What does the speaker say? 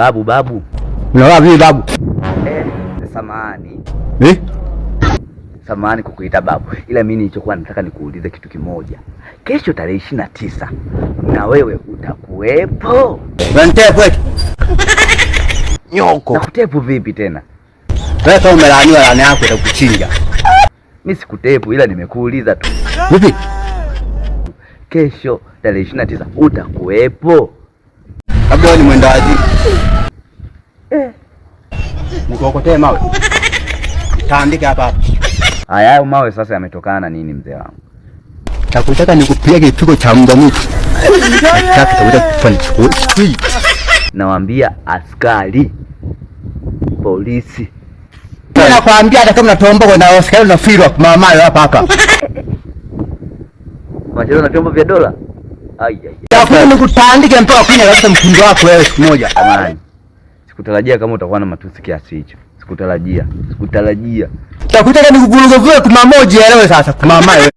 Babu. Unaona vipi babu? Samahani. Samahani kukuita babu. Ila mimi nilichokuwa nataka nikuulize kitu kimoja. Kesho tarehe 29 na wewe utakuwepo? Unanitepu eti? Nyoko. Nakutepu vipi tena? Wewe kama umelaaniwa laana yako itakuchinja. Mimi sikutepu ila nimekuuliza tu. Vipi? Kesho tarehe 29 utakuwepo? Labda wewe ni mwenda wazimu. Nikokotee mawe. Taandika hapa. Haya mawe sasa yametokana na nini mzee wangu? Nakutaka nikupiga kipigo cha mbwa mwitu. Nataka utakuja kufanya shughuli. Nawaambia askari polisi. Nakwambia hata kama unatomboka na askari unafirwa mama hapa. Unacheza na vyombo vya dola? Tafuta nikutandike mpaka kwenye kabisa mkundo wako wewe siku moja. Amani. Sikutarajia kama utakuwa na matusi kiasi hicho. Sikutarajia. Takutaka nikuvuruge kwa mamoja leo sasa. Mama wewe.